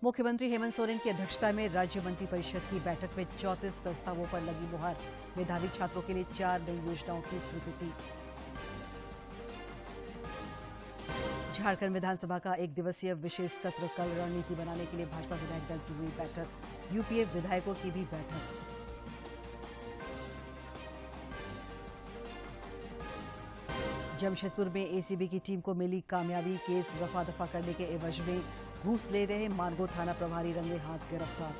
मुख्यमंत्री हेमंत सोरेन की अध्यक्षता में राज्य मंत्रिपरिषद की बैठक में 34 प्रस्तावों पर लगी मुहर। मेधावी छात्रों के लिए 4 नई योजनाओं की स्वीकृति। झारखंड विधानसभा का 1 दिवसीय विशेष सत्र कल। रणनीति बनाने के लिए भाजपा विधायक दल की हुई बैठक। यूपीए विधायकों की भी बैठक। जमशेदपुर में एसीबी की टीम को मिली कामयाबी। केस रफा दफा करने के एवज में घूस ले रहे मानगो थाना प्रभारी रंगे हाथ गिरफ्तार।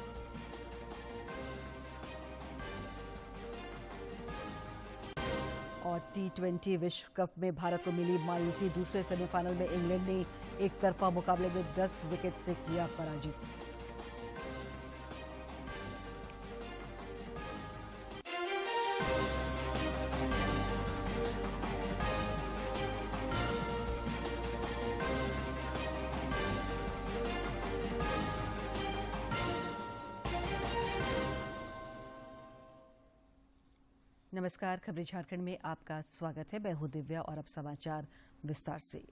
और T20 विश्व कप में भारत को मिली मायूसी। दूसरे सेमीफाइनल में इंग्लैंड ने एक तरफा मुकाबले में 10 विकेट से किया पराजित। नमस्कार, खबरें झारखंड में आपका स्वागत है। मैं हूं दिव्या और अब समाचार विस्तार से।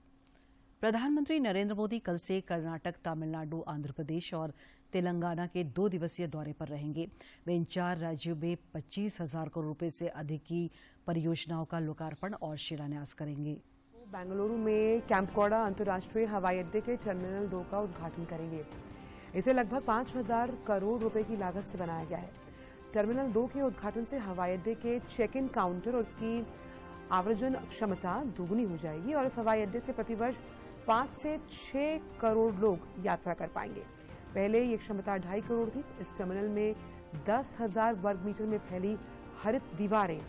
प्रधानमंत्री नरेंद्र मोदी कल से कर्नाटक, तमिलनाडु, आंध्र प्रदेश और तेलंगाना के 2 दिवसीय दौरे पर रहेंगे। वे इन 4 राज्यों में 25,000 करोड़ रुपए से अधिक की परियोजनाओं का लोकार्पण और शिलान्यास करेंगे। बेंगलुरु में कैंपकोड़ा अंतर्राष्ट्रीय हवाई अड्डे के टर्मिनल 2 का उद्घाटन करेंगे। इसे लगभग 5,000 करोड़ रुपए की लागत से बनाया गया है। टर्मिनल 2 के उद्घाटन से हवाई अड्डे के चेक इन काउंटर और उसकी आव्रजन क्षमता दुगुनी हो जाएगी और इस हवाई अड्डे से प्रतिवर्ष 5 से 6 करोड़ लोग यात्रा कर पाएंगे। पहले ये क्षमता 2.5 करोड़ थी। इस टर्मिनल में 10,000 वर्ग मीटर में फैली हरित दीवारें,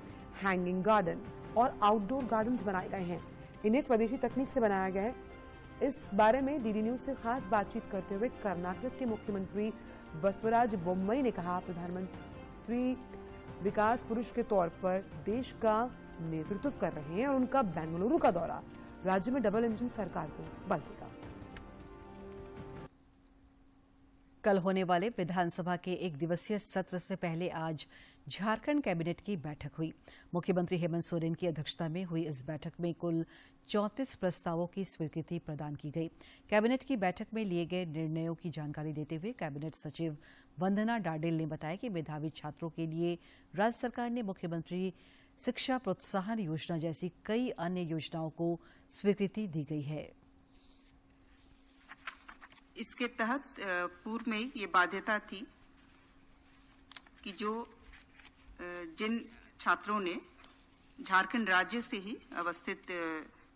हैंगिंग गार्डन और आउटडोर गार्डन्स बनाए गए हैं। इन्हें स्वदेशी तकनीक से बनाया गया है। इस बारे में डीडी न्यूज से खास बातचीत करते हुए कर्नाटक के मुख्यमंत्री बसवराज बोम्मई ने कहा, प्रधानमंत्री विकास पुरुष के तौर पर देश का नेतृत्व कर रहे हैं और उनका बेंगलुरु का दौरा राज्य में डबल इंजन सरकार को बल देगा। कल होने वाले विधानसभा के 1 दिवसीय सत्र से पहले आज झारखंड कैबिनेट की बैठक हुई। मुख्यमंत्री हेमंत सोरेन की अध्यक्षता में हुई इस बैठक में कुल 34 प्रस्तावों की स्वीकृति प्रदान की गई। कैबिनेट की बैठक में लिए गए निर्णयों की जानकारी देते हुए कैबिनेट सचिव वंदना डाडेल ने बताया कि मेधावी छात्रों के लिए राज्य सरकार ने मुख्यमंत्री शिक्षा प्रोत्साहन योजना जैसी कई अन्य योजनाओं को स्वीकृति दी गई है। इसके तहत पूर्व में ये बाध्यता थी कि जिन छात्रों ने झारखंड राज्य से ही अवस्थित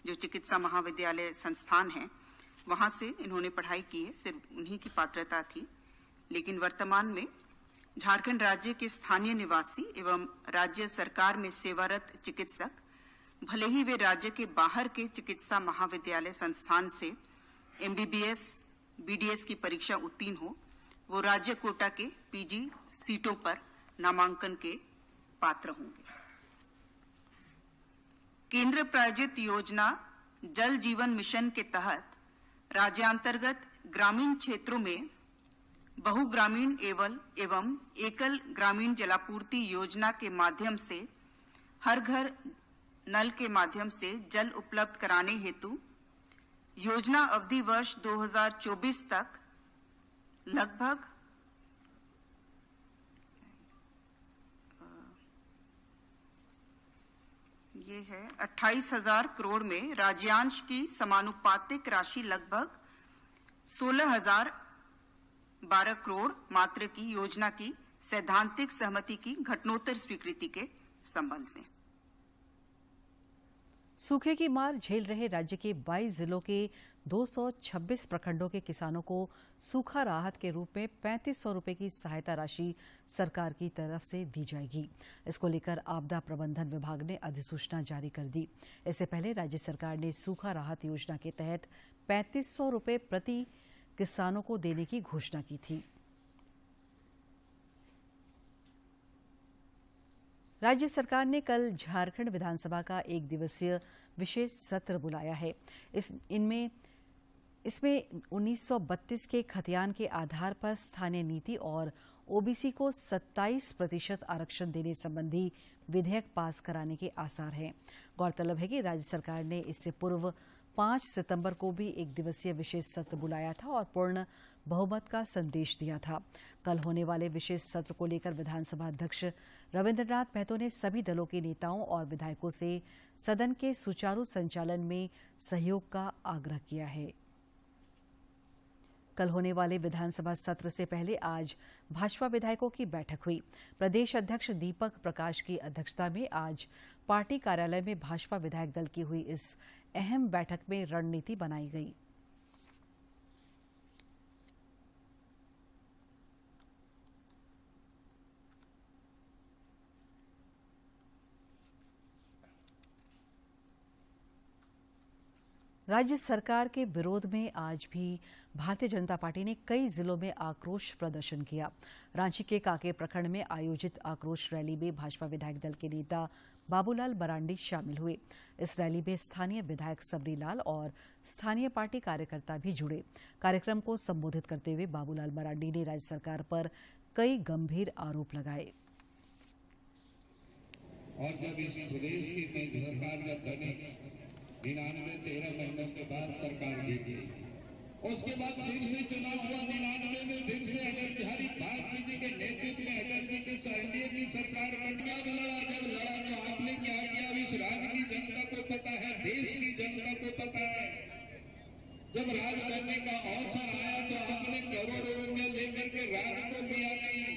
जो चिकित्सा महाविद्यालय संस्थान हैं वहां से इन्होंने पढ़ाई की है, सिर्फ उन्हीं की पात्रता थी। लेकिन वर्तमान में झारखंड राज्य के स्थानीय निवासी एवं राज्य सरकार में सेवारत चिकित्सक, भले ही वे राज्य के बाहर के चिकित्सा महाविद्यालय संस्थान से MBBS, BDS की परीक्षा उत्तीर्ण हो, वो राज्य कोटा के PG सीटों पर नामांकन के पात्र होंगे। केंद्र प्रायोजित योजना जल जीवन मिशन के तहत राज्यांतर्गत ग्रामीण क्षेत्रों में बहुग्रामीण एवं एकल ग्रामीण जलापूर्ति योजना के माध्यम से हर घर नल के माध्यम से जल उपलब्ध कराने हेतु योजना अवधि वर्ष 2024 तक लगभग ये है 28,000 करोड़ में राज्यांश की समानुपातिक राशि लगभग 16,012 करोड़ मात्र की योजना की सैद्धांतिक सहमति की घटनोत्तर स्वीकृति के संबंध में। सूखे की मार झेल रहे राज्य के 22 जिलों के 226 प्रखंडों के किसानों को सूखा राहत के रूप में 3,500 रुपए की सहायता राशि सरकार की तरफ से दी जाएगी। इसको लेकर आपदा प्रबंधन विभाग ने अधिसूचना जारी कर दी। इससे पहले राज्य सरकार ने सूखा राहत योजना के तहत 3,500 रुपए प्रति किसानों को देने की घोषणा की थी। राज्य सरकार ने कल झारखंड विधानसभा का 1 दिवसीय विशेष सत्र बुलाया है। इसमें 1932 के खतियान के आधार पर स्थानीय नीति और ओबीसी को 27% आरक्षण देने संबंधी विधेयक पास कराने के आसार हैं। गौरतलब है कि राज्य सरकार ने इससे पूर्व 5 सितंबर को भी एक दिवसीय विशेष सत्र बुलाया था और पूर्ण बहुमत का संदेश दिया था। कल होने वाले विशेष सत्र को लेकर विधानसभा अध्यक्ष रविंद्रनाथ महतो ने सभी दलों के नेताओं और विधायकों से सदन के सुचारू संचालन में सहयोग का आग्रह किया है। कल होने वाले विधानसभा सत्र से पहले आज भाजपा विधायकों की बैठक हुई। प्रदेश अध्यक्ष दीपक प्रकाश की अध्यक्षता में आज पार्टी कार्यालय में भाजपा विधायक दल की हुई इस अहम बैठक में रणनीति बनाई गई। राज्य सरकार के विरोध में आज भी भारतीय जनता पार्टी ने कई जिलों में आक्रोश प्रदर्शन किया। रांची के कांके प्रखंड में आयोजित आक्रोश रैली में भाजपा विधायक दल के नेता बाबूलाल मरांडी शामिल हुए। इस रैली में स्थानीय विधायक सबरीलाल और स्थानीय पार्टी कार्यकर्ता भी जुड़े। कार्यक्रम को संबोधित करते हुए बाबूलाल मरांडी ने राज्य सरकार पर कई गंभीर आरोप लगाए। और जब इस प्रदेश की नई सरकार जब बनी 13 महीनों के बाद सरकार जीती, उसके बाद फिर से चुनाव हुआ। 99 में फिर से अटल बिहारी वाजपेयी के नेतृत्व में अटल जी की एनडीए की सरकार बनना लड़ा। जब लड़ा तो आपने क्या किया इस राज्य की जनता को पता है, देश की जनता को पता है। जब राज करने का अवसर आया तो आपने करोड़ों रुपये लेकर के राज को लिया नहीं।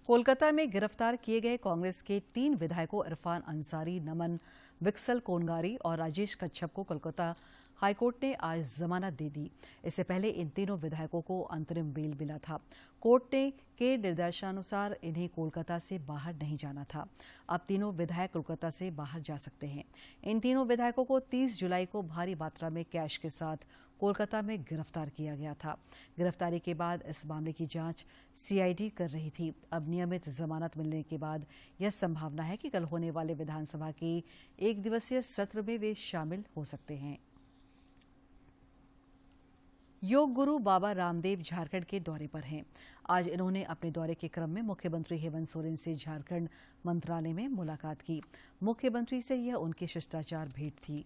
कोलकाता में गिरफ्तार किए गए कांग्रेस के 3 विधायकों इरफान अंसारी, नमन विक्सल कोनगारी और राजेश कच्छप को कोलकाता हाईकोर्ट ने आज जमानत दे दी। इससे पहले इन तीनों विधायकों को अंतरिम बेल मिला था। कोर्ट के निर्देशानुसार इन्हें कोलकाता से बाहर नहीं जाना था। अब तीनों विधायक कोलकाता से बाहर जा सकते हैं। इन तीनों विधायकों को 30 जुलाई को भारी मात्रा में कैश के साथ कोलकाता में गिरफ्तार किया गया था। गिरफ्तारी के बाद इस मामले की जांच सीआईडी कर रही थी। अब नियमित जमानत मिलने के बाद यह संभावना है कि कल होने वाले विधानसभा के एक दिवसीय सत्र में वे शामिल हो सकते हैं। योग गुरु बाबा रामदेव झारखंड के दौरे पर हैं। आज इन्होंने अपने दौरे के क्रम में मुख्यमंत्री हेमंत सोरेन से झारखंड मंत्रालय में मुलाकात की। मुख्यमंत्री से यह उनकी शिष्टाचार भेंट थी।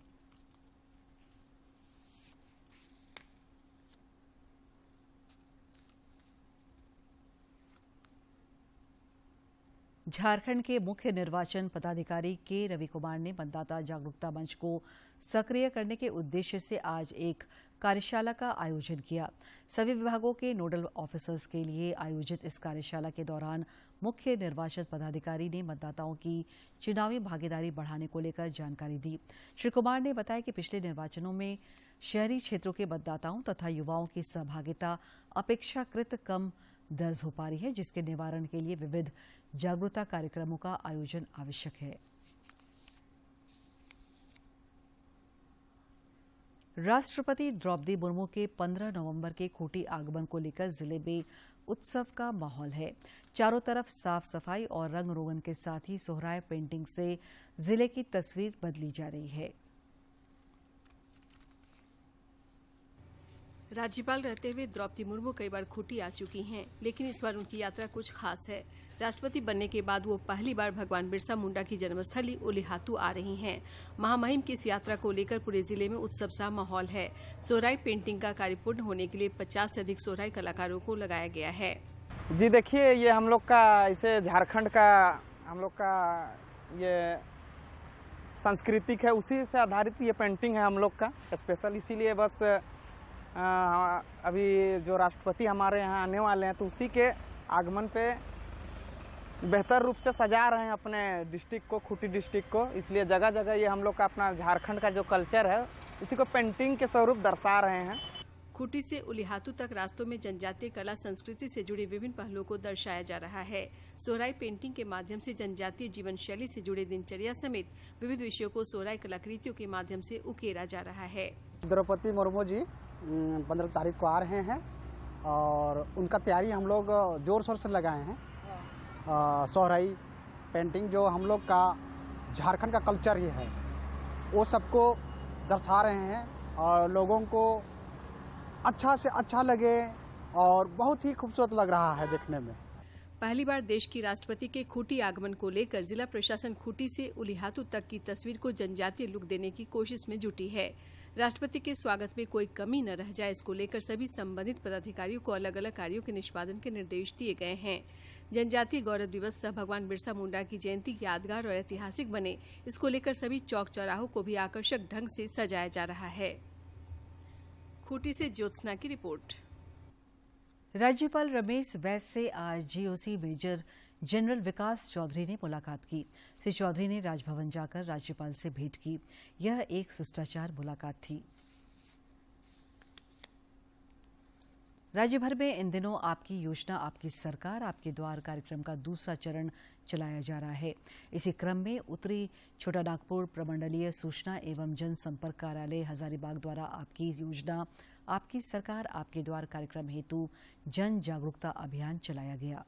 झारखंड के मुख्य निर्वाचन पदाधिकारी के रवि कुमार ने मतदाता जागरूकता मंच को सक्रिय करने के उद्देश्य से आज एक कार्यशाला का आयोजन किया। सभी विभागों के नोडल ऑफिसर्स के लिए आयोजित इस कार्यशाला के दौरान मुख्य निर्वाचन पदाधिकारी ने मतदाताओं की चुनावी भागीदारी बढ़ाने को लेकर जानकारी दी। श्री कुमार ने बताया कि पिछले निर्वाचनों में शहरी क्षेत्रों के मतदाताओं तथा युवाओं की सहभागिता अपेक्षाकृत कम दर्ज हो पा रही है, जिसके निवारण के लिए विविध जागरूकता कार्यक्रमों का आयोजन आवश्यक है। राष्ट्रपति द्रौपदी मुर्मू के 15 नवंबर के खूंटी आगमन को लेकर जिले में उत्सव का माहौल है। चारों तरफ साफ सफाई और रंग रोगन के साथ ही सोहराय पेंटिंग से जिले की तस्वीर बदली जा रही है। राज्यपाल रहते हुए द्रौपदी मुर्मू कई बार खूंटी आ चुकी हैं, लेकिन इस बार उनकी यात्रा कुछ खास है। राष्ट्रपति बनने के बाद वो पहली बार भगवान बिरसा मुंडा की जन्मस्थली उलिहातू आ रही हैं। महामहिम की इस यात्रा को लेकर पूरे जिले में उत्सव सा माहौल है। सोहराई पेंटिंग का कार्य पूर्ण होने के लिए 50 से अधिक सोहराई कलाकारों को लगाया गया है। जी देखिए, ये हम लोग का इसे झारखंड का हम लोग का ये सांस्कृतिक है, उसी से आधारित ये पेंटिंग है हम लोग का स्पेशल। इसीलिए बस अभी जो राष्ट्रपति हमारे यहाँ आने वाले हैं तो उसी के आगमन पे बेहतर रूप से सजा रहे हैं अपने डिस्ट्रिक्ट को, खूंटी डिस्ट्रिक्ट को। इसलिए जगह जगह ये हम लोग का अपना झारखंड का जो कल्चर है उसी को पेंटिंग के स्वरूप दर्शा रहे हैं। खूंटी से उलिहातू तक रास्तों में जनजातीय कला संस्कृति से जुड़े विभिन्न पहलुओं को दर्शाया जा रहा है। सोहराई पेंटिंग के माध्यम से जनजातीय जीवन शैली से जुड़े दिनचर्या समेत विविध विषयों को सोहराई कलाकृतियों के माध्यम से उकेरा जा रहा है। द्रौपदी मुर्मू जी 15 तारीख को आ रहे हैं और उनका तैयारी हम लोग जोर शोर से लगाए हैं। सोहराई पेंटिंग जो हम लोग का झारखंड का कल्चर ही है वो सबको दर्शा रहे हैं और लोगों को अच्छा से अच्छा लगे और बहुत ही खूबसूरत लग रहा है देखने में। पहली बार देश की राष्ट्रपति के खूंटी आगमन को लेकर जिला प्रशासन खूंटी से उलिहातू तक की तस्वीर को जनजातीय लुक देने की कोशिश में जुटी है। राष्ट्रपति के स्वागत में कोई कमी न रह जाए, इसको लेकर सभी संबंधित पदाधिकारियों को अलग अलग कार्यों के निष्पादन के निर्देश दिए गए हैं। जनजातीय गौरव दिवस सह भगवान बिरसा मुंडा की जयंती यादगार और ऐतिहासिक बने, इसको लेकर सभी चौक चौराहों को भी आकर्षक ढंग से सजाया जा रहा है। खूंटी से ज्योत्सना की रिपोर्ट। राज्यपाल रमेश बैस से आज जीओसी मेजर जनरल विकास चौधरी ने मुलाकात की। श्री चौधरी ने राजभवन जाकर राज्यपाल से भेंट की। यह एक शिष्टाचार मुलाकात थी। राज्य भर में इन दिनों आपकी योजना आपकी सरकार आपके द्वार कार्यक्रम का दूसरा चरण चलाया जा रहा है। इसी क्रम में उत्तरी छोटानागपुर प्रमंडलीय सूचना एवं जनसंपर्क कार्यालय हजारीबाग द्वारा आपकी योजना आपकी सरकार आपके द्वार कार्यक्रम हेतु जन जागरूकता अभियान चलाया गया।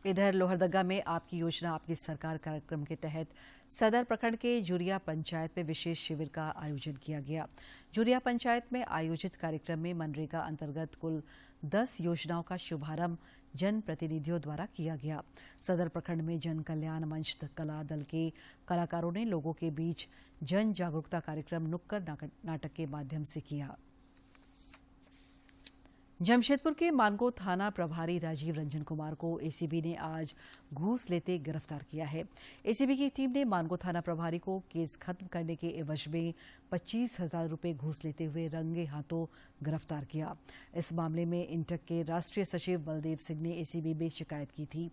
इधर लोहरदगा में आपकी योजना आपकी सरकार कार्यक्रम के तहत सदर प्रखंड के जुरिया पंचायत में विशेष शिविर का आयोजन किया गया। जुरिया पंचायत में आयोजित कार्यक्रम में मनरेगा अंतर्गत कुल 10 योजनाओं का शुभारंभ जन प्रतिनिधियों द्वारा किया गया। सदर प्रखंड में जन कल्याण मंच कला दल के कलाकारों ने लोगों के बीच जन जागरूकता कार्यक्रम नुक्कड़ नाटक के माध्यम से किया। जमशेदपुर के मानगो थाना प्रभारी राजीव रंजन कुमार को एसीबी ने आज घूस लेते गिरफ्तार किया है। एसीबी की टीम ने मानगो थाना प्रभारी को केस खत्म करने के एवज में 25,000 रुपये घूस लेते हुए रंगे हाथों गिरफ्तार किया। इस मामले में इंटक के राष्ट्रीय सचिव बलदेव सिंह ने एसीबी में शिकायत की थी।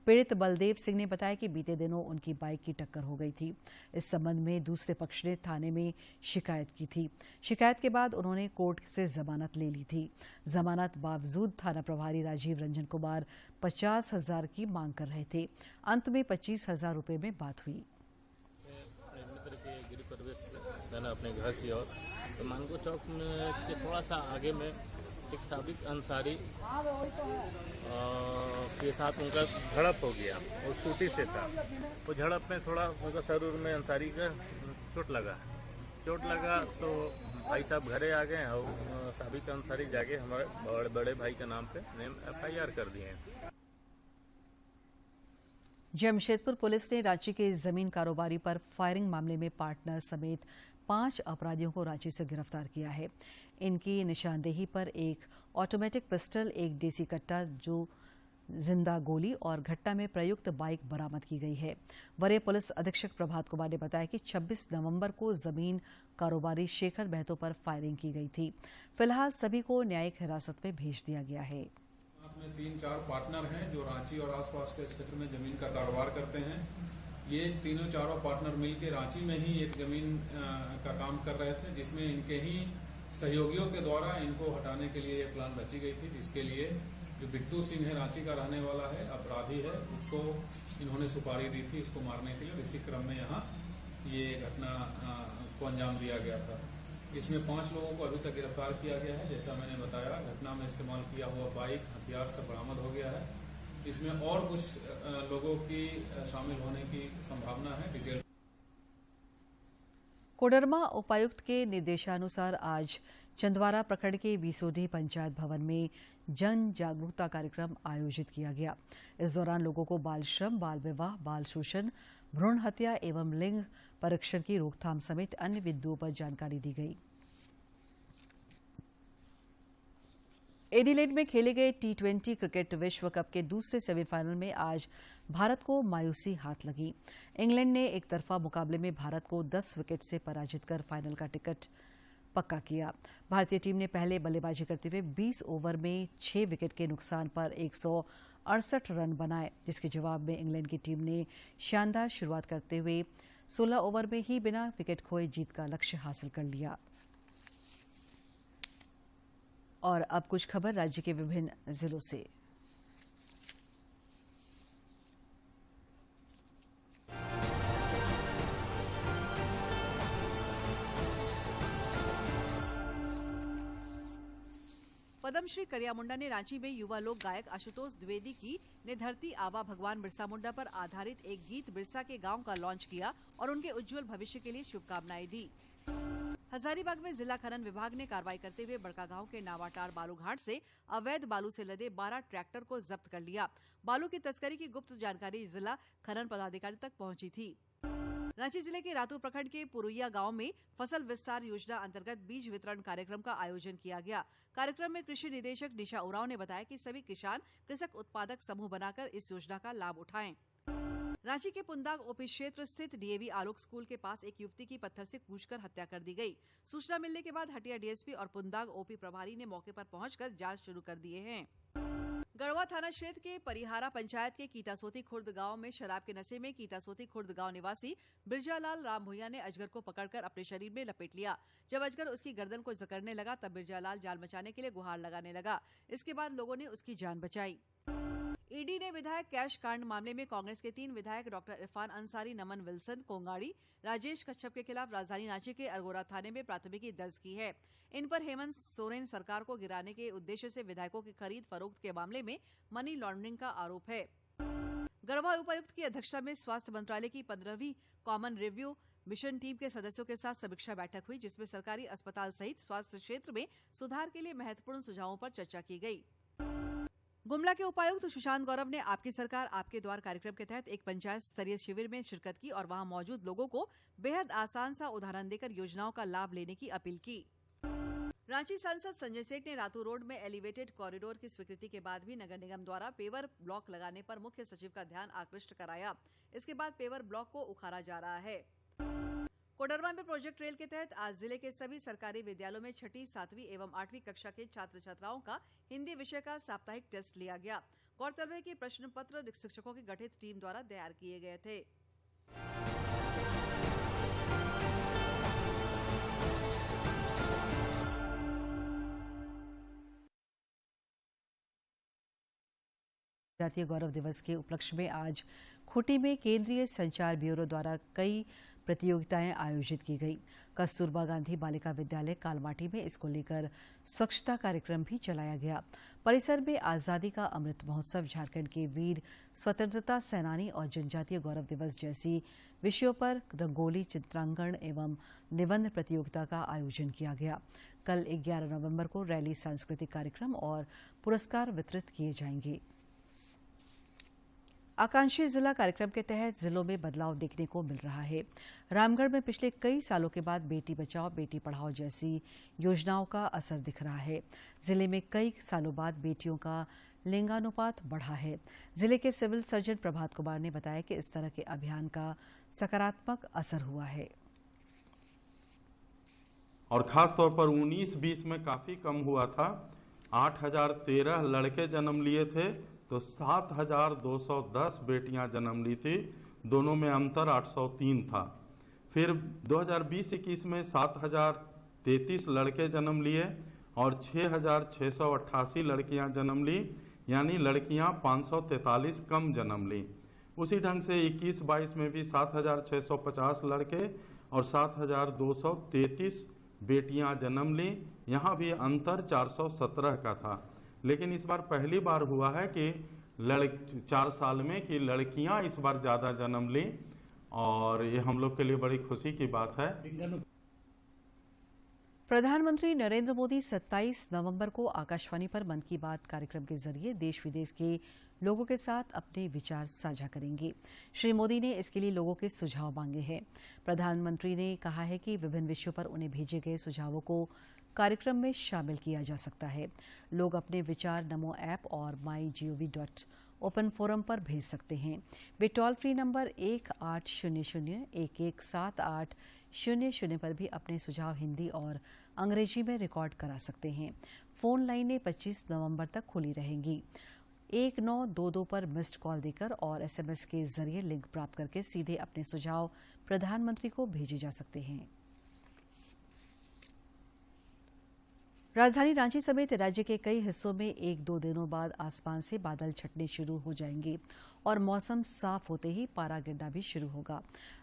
पीड़ित बलदेव सिंह ने बताया कि बीते दिनों उनकी बाइक की टक्कर हो गई थी। इस संबंध में दूसरे पक्ष ने थाने में शिकायत की थी। शिकायत के बाद उन्होंने कोर्ट से जमानत ले ली थी। जमानत बावजूद थाना प्रभारी राजीव रंजन कुमार 50,000 की मांग कर रहे थे। अंत में 25,000 रुपये में बात हुई। गिरी प्रवेश मैंने अपने घर की ओर तो मानगो चौक में के थोड़ा सा आगे में एक साबिक अंसारी के साथ उनका झड़प हो गया। वो स्कूटी से था। वो झड़प में थोड़ा उनका शरीर में अंसारी का चोट लगा तो भाई साहब घरे आ गए और साबिक अंसारी जाके हमारे बड़े भाई के नाम पे FIR कर दिए। जमशेदपुर पुलिस ने रांची के जमीन कारोबारी पर फायरिंग मामले में पार्टनर समेत 5 अपराधियों को रांची से गिरफ्तार किया है। इनकी निशानदेही पर एक ऑटोमेटिक पिस्टल, एक देसी कट्टा, जो जिंदा गोली और घटना में प्रयुक्त बाइक बरामद की गई है। वरीय पुलिस अधीक्षक प्रभात कुमार ने बताया कि 26 नवंबर को जमीन कारोबारी शेखर महतो पर फायरिंग की गई थी। फिलहाल सभी को न्यायिक हिरासत में भेज दिया गया है। में 3-4 पार्टनर हैं जो रांची और आसपास के क्षेत्र में जमीन का कारोबार करते हैं। ये चारों पार्टनर मिलकर रांची में ही एक जमीन का काम कर रहे थे, जिसमें इनके ही सहयोगियों के द्वारा इनको हटाने के लिए ये प्लान रची गई थी, जिसके लिए जो बिट्टू सिंह है, रांची का रहने वाला है, अपराधी है, उसको इन्होंने सुपारी दी थी इसको मारने के लिए। इसी क्रम में यहाँ ये घटना को अंजाम दिया गया था। इसमें 5 लोगों को अभी तक गिरफ्तार किया गया है। जैसा मैंने बताया, घटना में इस्तेमाल किया हुआ बाइक हथियार सब बरामद हो गया है। इसमें और कुछ लोगों की शामिल होने की संभावना है। डिटेल कोडरमा उपायुक्त के निर्देशानुसार आज चंदवारा प्रखंड के बीसोडी पंचायत भवन में जन जागरूकता कार्यक्रम आयोजित किया गया। इस दौरान लोगों को बाल श्रम, बाल विवाह, बाल शोषण, भ्रूण हत्या एवं लिंग परीक्षण की रोकथाम समेत अन्य बिंदुओं पर जानकारी दी गई। एडिलेड में खेले गए T20 क्रिकेट विश्व कप के दूसरे सेमीफाइनल में आज भारत को मायूसी हाथ लगी। इंग्लैंड ने एक तरफा मुकाबले में भारत को 10 विकेट से पराजित कर फाइनल का टिकट पक्का किया। भारतीय टीम ने पहले बल्लेबाजी करते हुए 20 ओवर में 6 विकेट के नुकसान पर 168 रन बनाए, जिसके जवाब में इंग्लैंड की टीम ने शानदार शुरुआत करते हुए 16 ओवर में ही बिना विकेट खोए जीत का लक्ष्य हासिल कर लिया। और अब कुछ खबर राज्य के विभिन्न जिलों से। पद्मश्री करिया मुंडा ने रांची में युवा लोक गायक आशुतोष द्विवेदी की ने धरती आबा भगवान बिरसा मुंडा पर आधारित एक गीत बिरसा के गांव का लॉन्च किया और उनके उज्जवल भविष्य के लिए शुभकामनाएं दी। हजारीबाग में जिला खनन विभाग ने कार्रवाई करते हुए बड़कागांव के नावाटार बालू घाट से अवैध बालू से लदे 12 ट्रैक्टर को जब्त कर लिया। बालू की तस्करी की गुप्त जानकारी जिला खनन पदाधिकारी तक पहुंची थी। रांची जिले के रातू प्रखंड के पुरुइया गांव में फसल विस्तार योजना अंतर्गत बीज वितरण कार्यक्रम का आयोजन किया गया। कार्यक्रम में कृषि निदेशक निशा उरांव ने बताया कि सभी किसान कृषक उत्पादक समूह बनाकर इस योजना का लाभ उठाएं। रांची के पुंदाग ओपी क्षेत्र स्थित डीएवी आलोक स्कूल के पास एक युवती की पत्थर से कूचकर हत्या कर दी गई। सूचना मिलने के बाद हटिया डीएसपी और पुंदाग ओपी प्रभारी ने मौके पर पहुंचकर जांच शुरू कर दिए हैं। गढ़वा थाना क्षेत्र के परिहारा पंचायत के कीतासोती खुर्द गांव में शराब के नशे में कीतासोती खुर्द गांव निवासी बिरजालाल राम भुइया ने अजगर को पकड़कर अपने शरीर में लपेट लिया। जब अजगर उसकी गर्दन को जकड़ने लगा तब बिरजालाल जाल मचाने के लिए गुहार लगाने लगा। इसके बाद लोगों ने उसकी जान बचाई। ईडी ने विधायक कैश कांड मामले में कांग्रेस के 3 विधायक डॉक्टर इरफान अंसारी, नमन विल्सन कोंगाड़ी, राजेश कश्यप के खिलाफ राजधानी रांची के अरगोड़ा थाने में प्राथमिकी दर्ज की है। इन पर हेमंत सोरेन सरकार को गिराने के उद्देश्य से विधायकों की खरीद फरोख्त के मामले में मनी लॉन्ड्रिंग का आरोप है। गढ़वा उपायुक्त की अध्यक्षता में स्वास्थ्य मंत्रालय की 15वीं कॉमन रिव्यू मिशन टीम के सदस्यों के साथ समीक्षा बैठक हुई, जिसमें सरकारी अस्पताल सहित स्वास्थ्य क्षेत्र में सुधार के लिए महत्वपूर्ण सुझावों पर चर्चा की गई। गुमला के उपायुक्त सुशांत गौरव ने आपकी सरकार आपके द्वार कार्यक्रम के तहत एक पंचायत स्तरीय शिविर में शिरकत की और वहां मौजूद लोगों को बेहद आसान सा उदाहरण देकर योजनाओं का लाभ लेने की अपील की। रांची सांसद संजय सेठ ने रातू रोड में एलिवेटेड कॉरिडोर की स्वीकृति के बाद भी नगर निगम द्वारा पेवर ब्लॉक लगाने पर मुख्य सचिव का ध्यान आकृष्ट कराया। इसके बाद पेवर ब्लॉक को उखाड़ा जा रहा है। कोडरमा में प्रोजेक्ट रेल के तहत आज जिले के सभी सरकारी विद्यालयों में 6ठी, 7वीं एवं 8वीं कक्षा के छात्र छात्राओं का हिंदी विषय का साप्ताहिक टेस्ट लिया गया। गौरतलब है कि प्रश्न पत्र शिक्षकों की गठित टीम द्वारा तैयार किए गए थे। जातीय गौरव दिवस के उपलक्ष्य में आज खूंटी में केंद्रीय संचार ब्यूरो द्वारा कई प्रतियोगिताएं आयोजित की गई। कस्तूरबा गांधी बालिका विद्यालय कालमाटी में इसको लेकर स्वच्छता कार्यक्रम भी चलाया गया। परिसर में आजादी का अमृत महोत्सव, झारखंड के वीर स्वतंत्रता सेनानी और जनजातीय गौरव दिवस जैसी विषयों पर रंगोली, चित्रांकन एवं निबंध प्रतियोगिता का आयोजन किया गया। कल 11 नवंबर को रैली, सांस्कृतिक कार्यक्रम और पुरस्कार वितरित किए जाएंगे। आकांक्षी जिला कार्यक्रम के तहत जिलों में बदलाव देखने को मिल रहा है। रामगढ़ में पिछले कई सालों के बाद बेटी बचाओ बेटी पढ़ाओ जैसी योजनाओं का असर दिख रहा है। जिले में कई सालों बाद बेटियों का लिंगानुपात बढ़ा है। जिले के सिविल सर्जन प्रभात कुमार ने बताया कि इस तरह के अभियान का सकारात्मक असर हुआ है और खास तौर पर 19-20 में काफी कम हुआ था। 8013 लड़के जन्म लिए थे तो 7210 बेटियां जन्म ली थी, दोनों में अंतर 803 था। फिर 2020-21 में 7033 लड़के जन्म लिए और 6688 लड़कियां जन्म ली, यानी लड़कियां 543 कम जन्म ली। उसी ढंग से 21-22 में भी 7650 लड़के और 7233 बेटियां जन्म ली, यहाँ भी अंतर 417 का था। लेकिन इस बार पहली बार हुआ है कि 4 साल में कि लड़कियां इस बार ज्यादा जन्म ली और ये हम लोग के लिए बड़ी खुशी की बात है। प्रधानमंत्री नरेंद्र मोदी 27 नवंबर को आकाशवाणी पर मन की बात कार्यक्रम के जरिए देश विदेश के लोगों के साथ अपने विचार साझा करेंगे। श्री मोदी ने इसके लिए लोगों के सुझाव मांगे हैं। प्रधानमंत्री ने कहा है कि विभिन्न विषयों पर उन्हें भेजे गए सुझावों को कार्यक्रम में शामिल किया जा सकता है। लोग अपने विचार नमो ऐप और mygov.open फोरम पर भेज सकते हैं। वे टोल फ्री नंबर 1800-117800 पर भी अपने सुझाव हिंदी और अंग्रेजी में रिकॉर्ड करा सकते हैं। फोन लाइनें 25 नवंबर तक खुली रहेंगी। 1922 पर मिस्ड कॉल देकर और SMS के जरिए लिंक प्राप्त करके सीधे अपने सुझाव प्रधानमंत्री को भेजे जा सकते हैं। राजधानी रांची समेत राज्य के कई हिस्सों में 1-2 दिनों बाद आसमान से बादल छटने शुरू हो जाएंगे और मौसम साफ होते ही पारा गिरना भी शुरू होगा।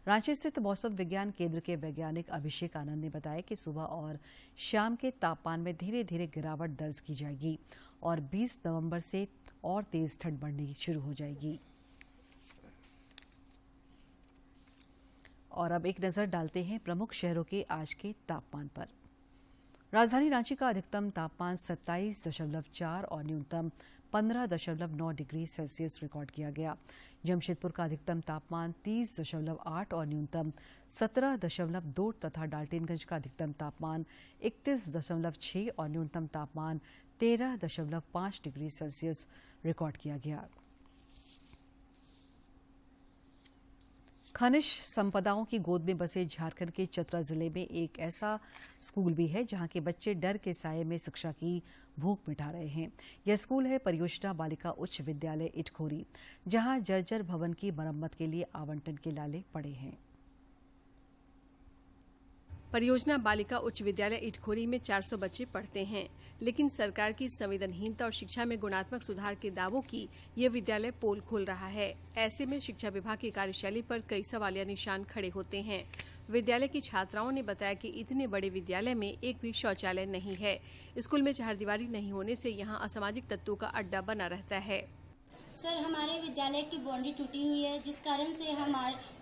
रांची स्थित मौसम विज्ञान केंद्र के वैज्ञानिक अभिषेक आनंद ने बताया कि सुबह और शाम के तापमान में धीरे धीरे गिरावट दर्ज की जाएगी और 20 नवंबर से और तेज ठंड बढ़नी शुरू हो जाएगी। और अब एक नजर डालते हैं प्रमुख शहरों के आज के तापमान पर। राजधानी रांची का अधिकतम तापमान 27.4 और न्यूनतम 15.9 डिग्री सेल्सियस रिकॉर्ड किया गया। जमशेदपुर का अधिकतम तापमान 30.8 और न्यूनतम 17.2 तथा डाल्टनगंज का अधिकतम तापमान 31.6 और न्यूनतम तापमान 13.5 डिग्री सेल्सियस रिकॉर्ड किया गया। खनिज संपदाओं की गोद में बसे झारखंड के चतरा जिले में एक ऐसा स्कूल भी है जहां के बच्चे डर के साये में शिक्षा की भूख मिटा रहे हैं। यह स्कूल है परियोजना बालिका उच्च विद्यालय इटखोरी, जहां जर्जर भवन की मरम्मत के लिए आवंटन के लाले पड़े हैं। परियोजना बालिका उच्च विद्यालय इटखोरी में 400 बच्चे पढ़ते हैं, लेकिन सरकार की संवेदनहीनता और शिक्षा में गुणात्मक सुधार के दावों की ये विद्यालय पोल खोल रहा है। ऐसे में शिक्षा विभाग की कार्यशैली पर कई सवालिया निशान खड़े होते हैं। विद्यालय की छात्राओं ने बताया कि इतने बड़े विद्यालय में एक भी शौचालय नहीं है। स्कूल में चारदीवारी नहीं होने से यहाँ असामाजिक तत्वों का अड्डा बना रहता है। सर, हमारे विद्यालय की बाउंड्री टूटी हुई है, जिस कारण से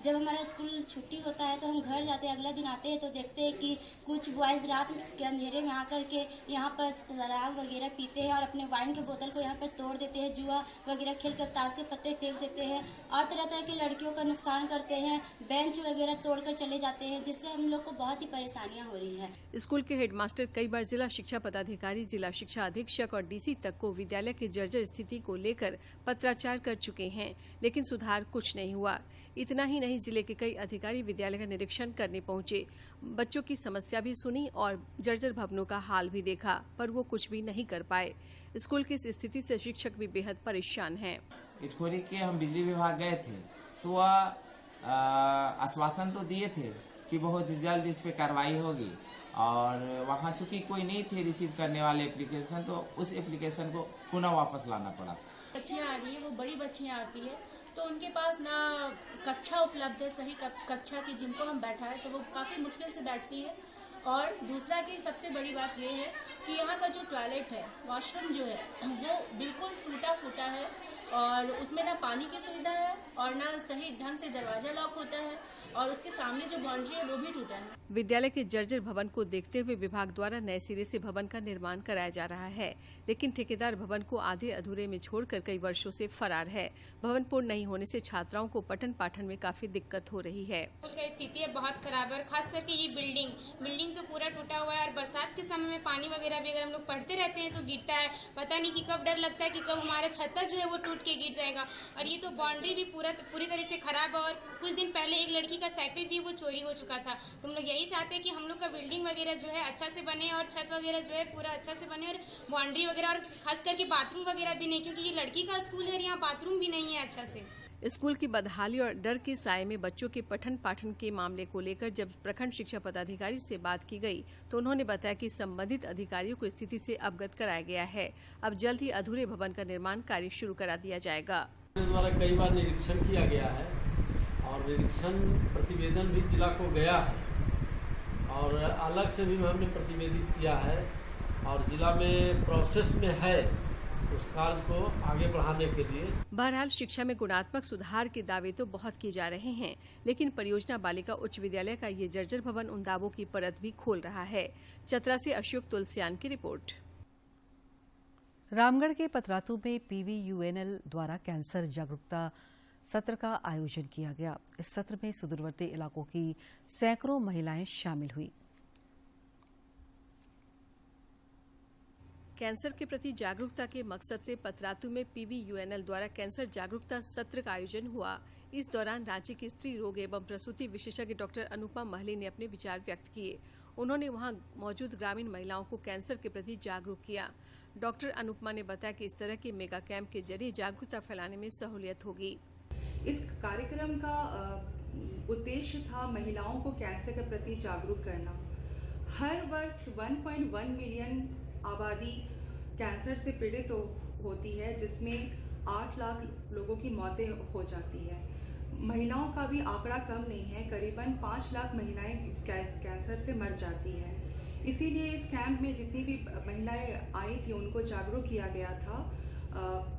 जब हमारा स्कूल छुट्टी होता है तो हम घर जाते हैं। अगला दिन आते हैं तो देखते हैं कि कुछ बॉयज रात के अंधेरे में आकर के यहाँ पर शराब वगैरह पीते हैं और अपने वाइन के बोतल को यहाँ पर तोड़ देते हैं, जुआ वगैरह खेलकर ताश के पत्ते फेंक देते हैं और तरह तरह की लड़कियों का नुकसान करते हैं, बेंच वगैरह तोड़कर चले जाते हैं, जिससे हम लोग को बहुत ही परेशानियाँ हो रही है। स्कूल के हेडमास्टर कई बार जिला शिक्षा पदाधिकारी, जिला शिक्षा अधीक्षक और डीसी तक को विद्यालय की जर्जर स्थिति को लेकर पत्राचार कर चुके हैं, लेकिन सुधार कुछ नहीं हुआ। इतना ही नहीं, जिले के कई अधिकारी विद्यालय का निरीक्षण करने पहुंचे, बच्चों की समस्या भी सुनी और जर्जर भवनों का हाल भी देखा, पर वो कुछ भी नहीं कर पाए। स्कूल की इस स्थिति से शिक्षक भी बेहद परेशान हैं। इटखोरी के हम बिजली विभाग गए थे तो वह आश्वासन तो दिए थे कि बहुत जल्द इस पे कार्रवाई होगी, और वहाँ चूंकि कोई नहीं थे रिसीव करने वाले एप्लीकेशन, तो उस एप्लीकेशन को पुनः वापस लाना पड़ा। बच्चियाँ आ रही है, वो बड़ी बच्चियाँ आती है तो उनके पास ना कक्षा उपलब्ध है, सही कक्षा की जिनको हम बैठाएं तो वो काफ़ी मुश्किल से बैठती है। और दूसरा चीज़ सबसे बड़ी बात ये है कि यहाँ का जो टॉयलेट है, वॉशरूम जो है, वो बिल्कुल टूटा फूटा है और उसमें ना पानी की सुविधा है और ना सही ढंग से दरवाजा लॉक होता है और उसके सामने जो बाउंड्री है वो भी टूटा है। विद्यालय के जर्जर भवन को देखते हुए विभाग द्वारा नए सिरे से भवन का निर्माण कराया जा रहा है, लेकिन ठेकेदार भवन को आधे अधूरे में छोड़कर कई वर्षों से फरार है। भवन पूर्ण नहीं होने से छात्राओं को पठन पाठन में काफी दिक्कत हो रही है। स्कूल की स्थिति बहुत खराब है और खास करके ये बिल्डिंग तो पूरा टूटा हुआ है और बरसात के समय में पानी वगैरह भी अगर हम लोग पढ़ते रहते हैं तो गिरता है। पता नहीं कि कब डर लगता है कि कब हमारा छत्ता जो है वो टूट के गिर जाएगा। और ये तो बाउंड्री भी पूरी तरह से खराब है और कुछ दिन पहले एक लड़की का साइकिल भी वो चोरी हो चुका था। तुम लोग यही चाहते हैं कि हम लोग का बिल्डिंग वगैरह जो है अच्छा से बने और छत वगैरह जो है पूरा अच्छा से बने और बाउंड्री वगैरह और खास करके बाथरूम वगैरह भी नहीं, क्योंकि ये लड़की का स्कूल है, यहाँ बाथरूम भी नहीं है अच्छा से। स्कूल की बदहाली और डर के साये में बच्चों के पठन पाठन के मामले को लेकर जब प्रखंड शिक्षा पदाधिकारी से बात की गई तो उन्होंने बताया कि संबंधित अधिकारियों को स्थिति से अवगत कराया गया है। अब जल्द ही अधूरे भवन का निर्माण कार्य शुरू करा दिया जाएगा। द्वारा कई बार निरीक्षण किया गया है और निरीक्षण प्रतिवेदन भी जिला को गया है और अलग से भी हमने प्रतिवेदित किया है और जिला में प्रोसेस में है उस कार्य को आगे बढ़ाने के लिए। बहरहाल शिक्षा में गुणात्मक सुधार के दावे तो बहुत किए जा रहे हैं, लेकिन परियोजना बालिका उच्च विद्यालय का ये जर्जर भवन उन दावों की परत भी खोल रहा है। चतरा से अशोक तुलसियान की रिपोर्ट। रामगढ़ के पतरातू में PVUNL द्वारा कैंसर जागरूकता सत्र का आयोजन किया गया। इस सत्र में सुदूरवर्ती इलाकों की सैकड़ों महिलाएं शामिल हुई। कैंसर के प्रति जागरूकता के मकसद से पतरातू में PVUNL द्वारा कैंसर जागरूकता सत्र का आयोजन हुआ। इस दौरान रांची की स्त्री रोग एवं प्रसूति विशेषज्ञ डॉक्टर अनुपमा महली ने अपने विचार व्यक्त किए। उन्होंने वहां मौजूद ग्रामीण महिलाओं को कैंसर के प्रति जागरूक किया। डॉक्टर अनुपमा ने बताया कि इस तरह के मेगा कैंप के जरिए जागरूकता फैलाने में सहूलियत होगी। इस कार्यक्रम का उद्देश्य था महिलाओं को कैंसर के प्रति जागरूक करना। हर वर्ष 1.1 मिलियन आबादी कैंसर से पीड़ित होती है, जिसमें 8 लाख लोगों की मौतें हो जाती है। महिलाओं का भी आंकड़ा कम नहीं है, करीबन 5 लाख महिलाएं कैंसर से मर जाती है। इसीलिए इस कैंप में जितनी भी महिलाएं आई थी उनको जागरूक किया गया था।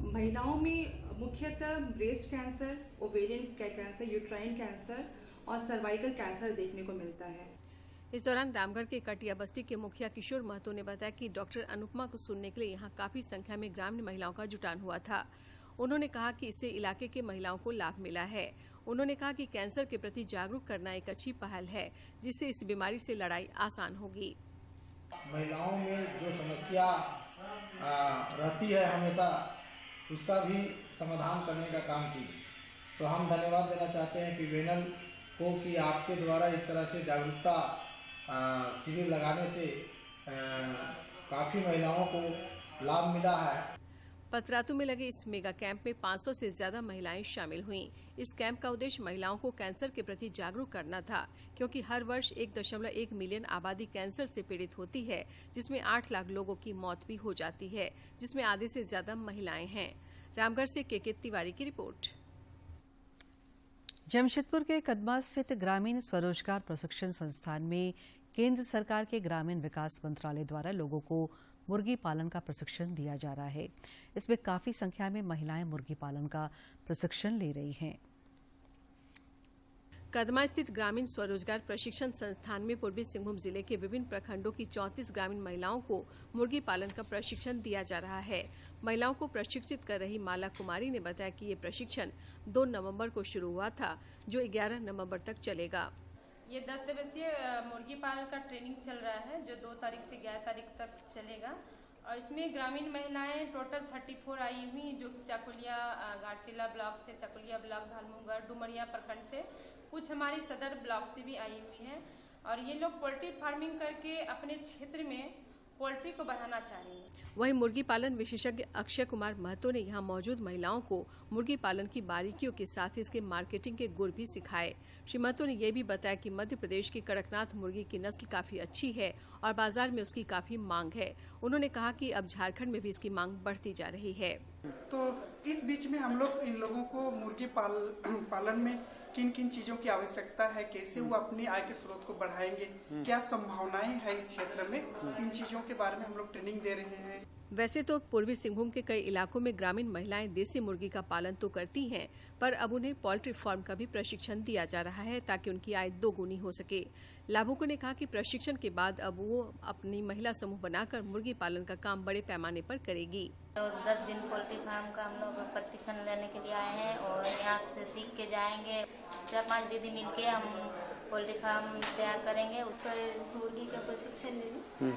महिलाओं में मुख्यतः breast cancer, ovarian cancer, uterine cancer और सर्वाइकल कैंसर देखने को मिलता है। इस दौरान रामगढ़ के कटिया बस्ती के मुखिया किशोर महतो ने बताया कि डॉक्टर अनुपमा को सुनने के लिए यहाँ काफी संख्या में ग्रामीण महिलाओं का जुटान हुआ था। उन्होंने कहा कि इससे इलाके के महिलाओं को लाभ मिला है। उन्होंने कहा कि कैंसर के प्रति जागरूक करना एक अच्छी पहल है, जिससे इस बीमारी से लड़ाई आसान होगी। महिलाओं में जो समस्या रहती है हमेशा, उसका भी समाधान करने का काम कीजिए। तो हम धन्यवाद देना चाहते हैं कि वेनल को कि आपके द्वारा इस तरह से जागरूकता शिविर लगाने से काफ़ी महिलाओं को लाभ मिला है। पतरातू में लगे इस मेगा कैंप में 500 से ज्यादा महिलाएं शामिल हुईं। इस कैंप का उद्देश्य महिलाओं को कैंसर के प्रति जागरूक करना था, क्योंकि हर वर्ष 1.1 मिलियन आबादी कैंसर से पीड़ित होती है, जिसमें 8 लाख लोगों की मौत भी हो जाती है, जिसमें आधे से ज्यादा महिलाएं हैं। रामगढ़ से के तिवारी की रिपोर्ट। जमशेदपुर के कदमा स्थित ग्रामीण स्वरोजगार प्रशिक्षण संस्थान में केंद्र सरकार के ग्रामीण विकास मंत्रालय द्वारा लोगों को मुर्गी पालन का प्रशिक्षण दिया जा रहा है। इसमें काफी संख्या में महिलाएं मुर्गी पालन का प्रशिक्षण ले रही हैं। कदमा स्थित ग्रामीण स्वरोजगार प्रशिक्षण संस्थान में पूर्वी सिंहभूम जिले के विभिन्न प्रखंडों की 34 ग्रामीण महिलाओं को मुर्गी पालन का प्रशिक्षण दिया जा रहा है। महिलाओं को प्रशिक्षित कर रही माला कुमारी ने बताया कि ये प्रशिक्षण 2 नवंबर को शुरू हुआ था, जो 11 नवंबर तक चलेगा। ये 10 दिवसीय मुर्गी पालन का ट्रेनिंग चल रहा है, जो 2 तारीख से 11 तारीख तक चलेगा। और इसमें ग्रामीण महिलाएं टोटल 34 आई हुई, जो कि चकुलिया घाटशिला ब्लॉक से, चकुलिया ब्लॉक, धालमुंगर, डुमरिया प्रखंड से, कुछ हमारी सदर ब्लॉक से भी आई हुई हैं। और ये लोग पोल्ट्री फार्मिंग करके अपने क्षेत्र में पोल्ट्री को बढ़ाना चाह रही हैं। वहीं मुर्गी पालन विशेषज्ञ अक्षय कुमार महतो ने यहाँ मौजूद महिलाओं को मुर्गी पालन की बारीकियों के साथ इसके मार्केटिंग के गुर भी सिखाए। श्री महतो ने यह भी बताया कि मध्य प्रदेश की कड़कनाथ मुर्गी की नस्ल काफी अच्छी है और बाजार में उसकी काफी मांग है। उन्होंने कहा कि अब झारखंड में भी इसकी मांग बढ़ती जा रही है। तो इस बीच में हम लोग इन लोगों को मुर्गी पालन में किन किन चीजों की आवश्यकता है, कैसे वो अपनी आय के स्रोत को बढ़ाएंगे, क्या संभावनाएं है इस क्षेत्र में, इन चीजों के बारे में हम लोग ट्रेनिंग दे रहे हैं। वैसे तो पूर्वी सिंहभूम के कई इलाकों में ग्रामीण महिलाएं देसी मुर्गी का पालन तो करती हैं, पर अब उन्हें पोल्ट्री फार्म का भी प्रशिक्षण दिया जा रहा है, ताकि उनकी आय 2 गुनी हो सके। लाभुकों ने कहा कि प्रशिक्षण के बाद अब वो अपनी महिला समूह बनाकर मुर्गी पालन का काम बड़े पैमाने पर करेगी। तो 10 दिन पोल्ट्री फार्म का हम लोग प्रशिक्षण लेने के लिए आए हैं और यहाँ से सीख के जाएंगे। 4-5 दीदी मिलके हम पोल्ट्री फार्म तैयार करेंगे। उस पर मुर्गी का प्रशिक्षण लेंगे।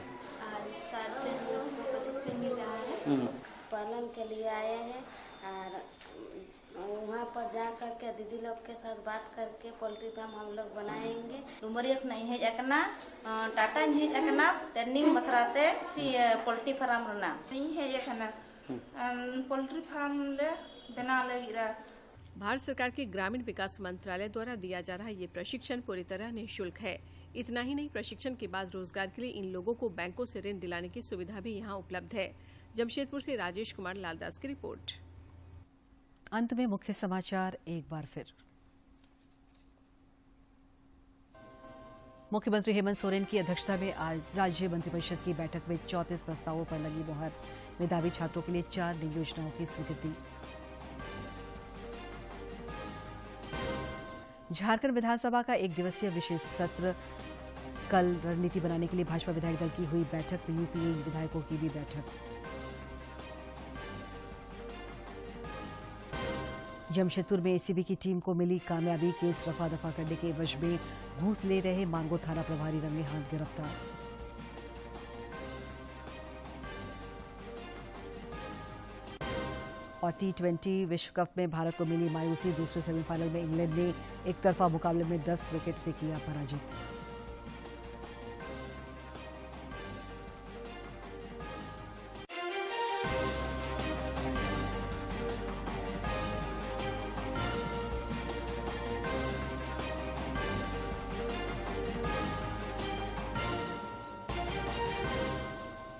आज 4 से हम लोग को प्रशिक्षण मिल रहा है। पालन के लिए आए हैं और वहाँ पर जा करके दीदी लोग के साथ बात करके पोल्ट्री फार्म हम लोग बनाएंगे। Lumariak na ihe jakna tata ihe jakna training bakrate si poultry farm rena ihe jakna poultry farm le bena legira। Bharat सरकार के ग्रामीण विकास मंत्रालय द्वारा दिया जा रहा ये प्रशिक्षण पूरी तरह निःशुल्क है। इतना ही नहीं, प्रशिक्षण के बाद रोजगार के लिए इन लोगों को बैंकों से ऋण दिलाने की सुविधा भी यहाँ उपलब्ध है। जमशेदपुर से राजेश कुमार लालदास की रिपोर्ट। अंत में मुख्य समाचार एक बार फिर। मुख्यमंत्री हेमंत सोरेन की अध्यक्षता में आज राज्य मंत्रिपरिषद की बैठक में 34 प्रस्तावों पर लगी मुहर। मेधावी छात्रों के लिए 4 नई योजनाओं की स्वीकृति। झारखंड विधानसभा का 1 दिवसीय विशेष सत्र कल। रणनीति बनाने के लिए भाजपा विधायक दल की हुई बैठक में यूपीए विधायकों की भी बैठक। जमशेदपुर में एसीबी की टीम को मिली कामयाबी। केस रफा दफा करने के एवज में घूस ले रहे मांगो थाना प्रभारी रंगे हाथ गिरफ्तार। और T20 विश्व कप में भारत को मिली मायूसी। दूसरे सेमीफाइनल में इंग्लैंड ने एक तरफा मुकाबले में 10 विकेट से किया पराजित।